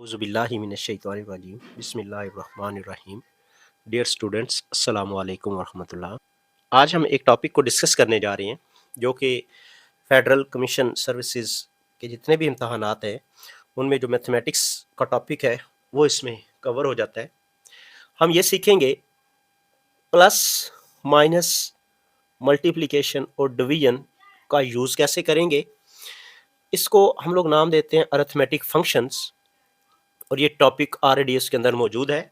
औज़ुबिल्लाहिमिनश्शैतानिर्रजीम बिस्मिल्लाहिर्रहमानिर्रहीम। Dear students, अस्सलामु अलैकुम वरहमतुल्लाह। आज हम एक टॉपिक को डिस्कस करने जा रहे हैं जो कि फेडरल कमीशन सर्विसेज के जितने भी इम्तहानात हैं उनमें जो मैथमेटिक्स का टॉपिक है वो इसमें कवर हो जाता है। हम ये सीखेंगे प्लस, माइनस, मल्टीप्लिकेशन और डिवीजन का यूज़ कैसे करेंगे। इसको हम लोग नाम देते हैं अरिथमेटिक फंक्शंस, और ये टॉपिक ऑलरेडी इसके अंदर मौजूद है।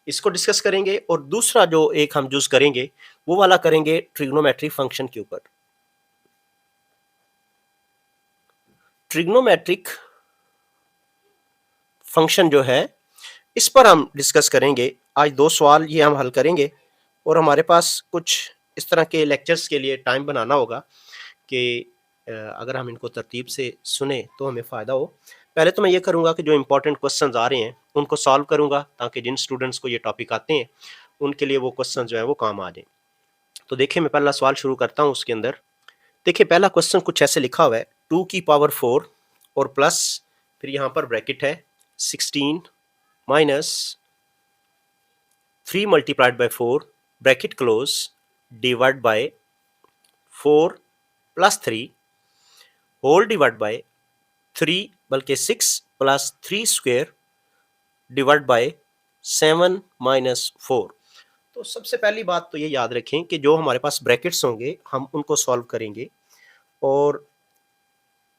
इसको डिस्कस करेंगे और दूसरा जो एक हम यूज करेंगे वो वाला करेंगे ट्रिग्नोमेट्रिक फंक्शन के ऊपर। ट्रिग्नोमेट्रिक फंक्शन जो है इस पर हम डिस्कस करेंगे। आज दो सवाल ये हम हल करेंगे और हमारे पास कुछ इस तरह के लेक्चर्स के लिए टाइम बनाना होगा कि अगर हम इनको तरतीब से सुने तो हमें फ़ायदा हो। पहले तो मैं ये करूँगा कि जो इंपॉर्टेंट क्वेश्चंस आ रहे हैं उनको सॉल्व करूँगा ताकि जिन स्टूडेंट्स को ये टॉपिक आते हैं उनके लिए वो क्वेश्चन जो है वो काम आ जाए। तो देखिए, मैं पहला सवाल शुरू करता हूँ। उसके अंदर देखिए, पहला क्वेश्चन कुछ ऐसे लिखा हुआ है, 2 की पावर 4 और प्लस, फिर यहाँ पर ब्रैकेट है 16 minus 3 multiplied by 4 bracket close divide by 4 plus 3 whole divide by 3 बल्कि 6 plus 3 square divide by 7 minus 4। तो सबसे पहली बात तो ये याद रखें कि जो हमारे पास ब्रैकेट्स होंगे हम उनको सॉल्व करेंगे, और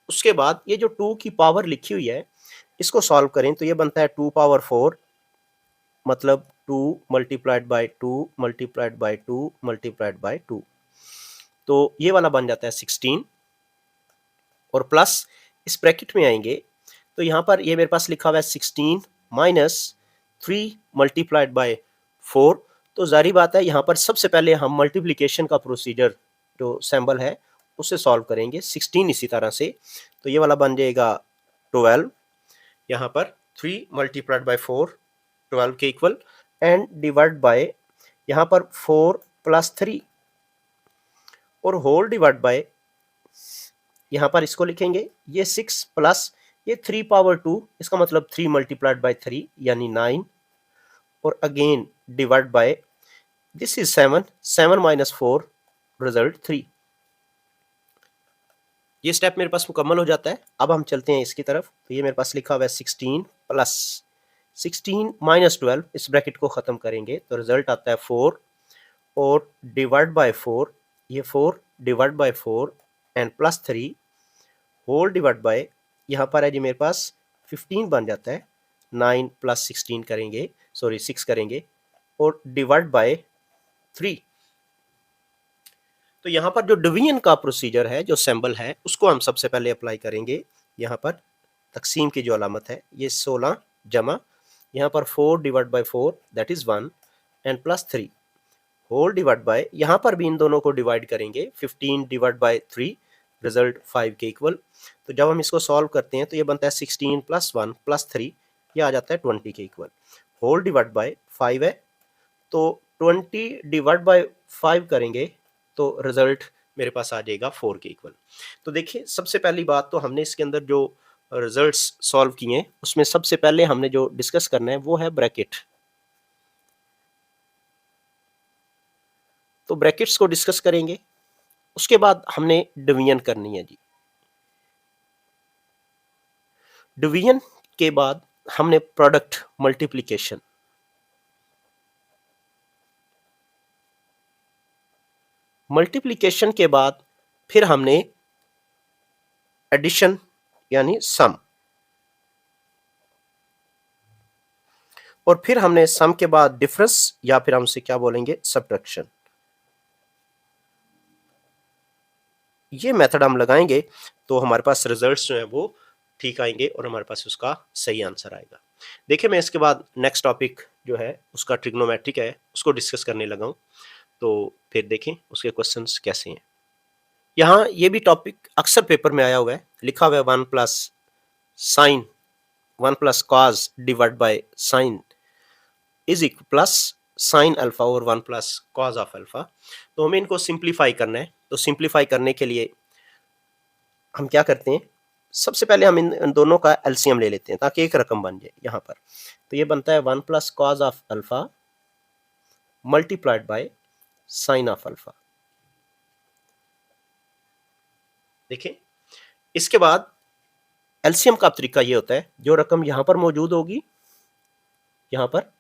उसके बाद ये जो 2 की पावर लिखी हुई है इसको सॉल्व करें तो ये बनता है 2 पावर 4, मतलब 2 multiplied by 2 multiplied by 2 multiplied by 2, तो ये वाला बन जाता है 16। और प्लस इस ब्रैकेट में आएंगे तो यहाँ पर ये मेरे पास लिखा हुआ है 16 माइनस 3 मल्टीप्लाइड बाय 4। तो जारी बात है यहाँ पर सबसे पहले हम मल्टीप्लिकेशन का प्रोसीजर जो सिंबल है उसे सॉल्व करेंगे। 16 इसी तरह से, तो ये वाला बन जाएगा 12, यहाँ पर 3 मल्टीप्लाइड बाय 4 12 के इक्वल, एंड डिवाइड बाय यहाँ पर 4 प्लस 3 और होल डिवाइड बाय यहाँ पर इसको लिखेंगे ये 6 प्लस ये 3 पावर 2, इसका मतलब 3 मल्टीप्लाइड बाय 3 यानी 9, और again divide by this is 7, 7 minus 4 result 3। ये स्टेप मेरे पास मुकम्मल हो जाता है। अब हम चलते हैं इसकी तरफ। तो ये मेरे पास लिखा हुआ है 16 प्लस 16 माइनस 12, इस ब्रैकेट को ख़त्म करेंगे तो रिजल्ट आता है 4, और डिवाइड बाय 4, ये 4 divide by 4 and plus 3 whole divide by यहाँ पर है जी मेरे पास 15 बन जाता है। 9 प्लस 16 करेंगे, सॉरी 6 करेंगे, और डिवाइड बाय 3। तो यहाँ पर जो डिवीजन का प्रोसीजर है, जो सिंबल है, उसको हम सबसे पहले अप्लाई करेंगे। यहाँ पर तकसीम की जो अलामत है ये 16 जमा यहाँ पर 4 divide by 4 that is 1 and plus 3 whole divide by यहाँ पर भी इन दोनों को डिवाइड करेंगे 15 डिवाइड बाय 3 रिजल्ट 5 के इक्वल। तो जब हम इसको सॉल्व करते हैं तो ये बनता है 16 प्लस 1 प्लस 3, ये आ जाता है 20 के इक्वल। होल डिवाइड बाय 5 है तो 20 डिवाइड बाय 5 करेंगे तो रिजल्ट मेरे पास आ जाएगा 4 के इक्वल। तो देखिए, सबसे पहली बात तो हमने इसके अंदर जो रिजल्ट्स सॉल्व किए उसमें सबसे पहले हमने जो डिस्कस करना है वो है ब्रैकेट। तो ब्रैकेट्स को डिस्कस करेंगे, उसके बाद हमने डिवीजन करनी है जी। डिवीजन के बाद हमने प्रोडक्ट मल्टीप्लिकेशन, मल्टीप्लिकेशन के बाद फिर हमने एडिशन यानी सम, और फिर हमने सम के बाद डिफरेंस या फिर हमसे क्या बोलेंगे सब्ट्रैक्शन। ये मेथड हम लगाएंगे तो हमारे पास रिजल्ट्स जो है वो ठीक आएंगे और हमारे पास उसका सही आंसर आएगा। देखिए, मैं इसके बाद नेक्स्ट टॉपिक जो है उसका ट्रिग्नोमेट्रिक है उसको डिस्कस करने लगा हूँ, तो फिर देखें उसके क्वेश्चंस कैसे हैं। यहाँ ये भी टॉपिक अक्सर पेपर में आया हुआ है, लिखा हुआ है 1 plus sign 1 plus cos divide by sine is equal plus sine alpha और 1 प्लस कॉज ऑफ अल्फा। तो हमें इनको सिंप्लीफाई करना है। तो सिंप्लीफाई करने के लिए हम क्या करते हैं, सबसे पहले हम इन दोनों का एलसीएम ले लेते हैं ताकि एक रकम बन जाए यहाँ पर। तो ये बनता है 1 plus cos of alpha multiplied by sine of alpha. देखिए, इसके बाद एलसीएम का तरीका ये होता है, जो रकम यहाँ पर मौजूद होगी यहाँ पर,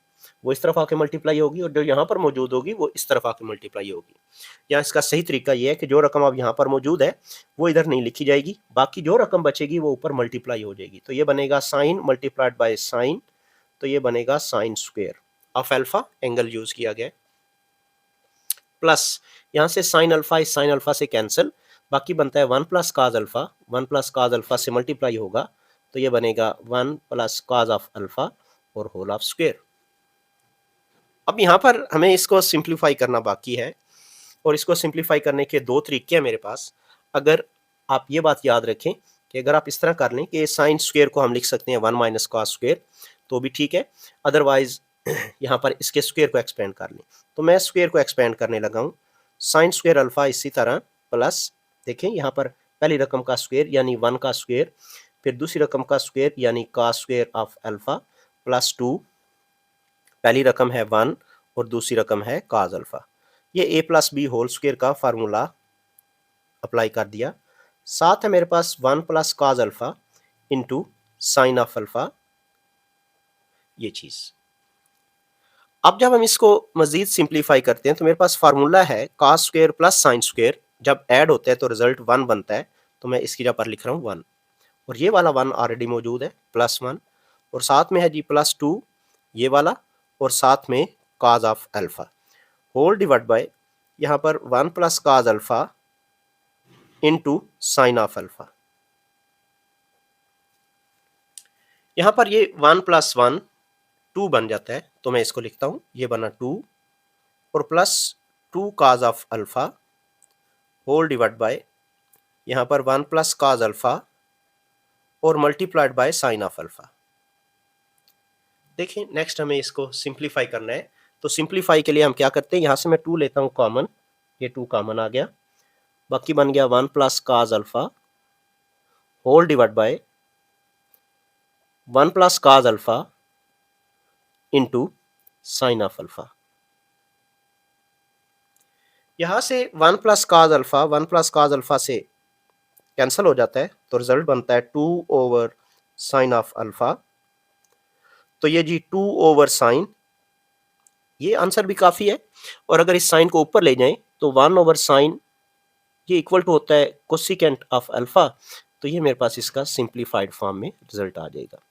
वो इस तरफ आके मल्टीप्लाई होगी, और जो यहाँ पर मौजूद होगी वो इस तरफ आके मल्टीप्लाई होगी। या इसका सही तरीका ये है कि जो रकम अब यहाँ पर मौजूद है वो इधर नहीं लिखी जाएगी, बाकी जो रकम बचेगी वो ऊपर मल्टीप्लाई हो जाएगी। तो ये बनेगा साइन मल्टीप्लाइड बाय साइन, तो ये बनेगा sine square of alpha, angle use किया गया, प्लस यहाँ से साइन अल्फा इस साइन अल्फा से कैंसिल, बाकी बनता है 1 plus cos alpha, 1 plus cos alpha से मल्टीप्लाई होगा, तो ये बनेगा 1 प्लस काज ऑफ अल्फा और होल ऑफ स्क्वेयर। अब यहाँ पर हमें इसको सिंप्लीफाई करना बाकी है, और इसको सिंप्लीफाई करने के दो तरीके हैं मेरे पास। अगर आप ये बात याद रखें कि अगर आप इस तरह कर लें कि साइन स्क्वेयर को हम लिख सकते हैं 1 माइनस कॉस स्क्वेयर, तो भी ठीक है, अदरवाइज यहाँ पर इसके स्क्वेयर को एक्सपेंड कर लें। तो मैं स्क्वेयर को एक्सपेंड करने लगा हूँ, साइन स्क्वेयर अल्फा इसी तरह प्लस, देखें यहाँ पर पहली रकम का स्क्वेयर यानी 1 का स्क्वेयर, फिर दूसरी रकम का स्क्वेयर यानी cos square of alpha plus 2, पहली रकम है 1 और दूसरी रकम है काज अल्फा। ये a plus b whole square का फार्मूला अप्लाई कर दिया। साथ है मेरे पास 1 plus cos alpha into sine of alpha, ये चीज। अब जब हम इसको मजीद सिंप्लीफाई करते हैं तो मेरे पास फार्मूला है काज स्क्वेयर प्लस साइन स्क्वेयर, जब ऐड होता है तो रिजल्ट 1 बनता है, तो मैं इसकी जगह पर लिख रहा हूँ 1, और ये वाला 1 ऑलरेडी मौजूद है प्लस 1, और साथ में है जी प्लस 2 ये वाला, और साथ में cos of alpha whole divide by यहाँ पर 1 plus cos alpha into sine of alpha. यहाँ पर ये 1 प्लस 1 2 बन जाता है, तो मैं इसको लिखता हूँ, ये बना 2 और plus 2 cos of alpha whole divide by यहाँ पर 1 प्लस काज अल्फा और multiplied by sine of alpha. देखिए नेक्स्ट हमें इसको सिंप्लीफाई करना है, तो सिंप्लीफाई के लिए हम क्या करते हैं, यहाँ से मैं 2 लेता हूँ कॉमन, ये 2 कॉमन आ गया, बाकी बन गया 1 plus cos alpha whole divide by 1 plus cos alpha into sine of alpha. यहां से 1 plus cos alpha 1 plus cos alpha से कैंसिल हो जाता है, तो रिजल्ट बनता है 2 ओवर साइन ऑफ अल्फा, तो ये जी 2 ओवर साइन, ये आंसर भी काफी है, और अगर इस साइन को ऊपर ले जाएं तो 1 ओवर साइन ये इक्वल टू होता है कोसिकेंट ऑफ अल्फा, तो ये मेरे पास इसका सिंप्लीफाइड फॉर्म में रिजल्ट आ जाएगा।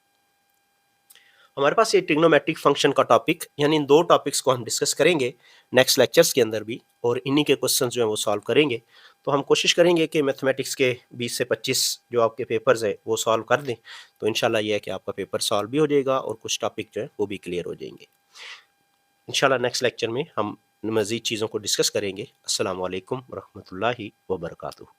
हमारे पास ये ट्रिग्नोमेट्रिक फंक्शन का टॉपिक, यानी इन दो टॉपिक्स को हम डिस्कस करेंगे नेक्स्ट लेक्चर्स के अंदर भी, और इन्हीं के क्वेश्चंस जो है वो सॉल्व करेंगे। तो हम कोशिश करेंगे कि मैथमेटिक्स के 20 से 25 जो आपके पेपर्स है वो सॉल्व कर दें, तो इंशाल्लाह ये है कि आपका पेपर सॉल्व भी हो जाएगा और कुछ टॉपिक जो है वो भी क्लियर हो जाएंगे। इंशाल्लाह नेक्स्ट लेक्चर में हम मज़ीद चीज़ों को डिस्कस करेंगे। अस्सलाम वालेकुम रहमतुल्लाहि व बरकातुहू।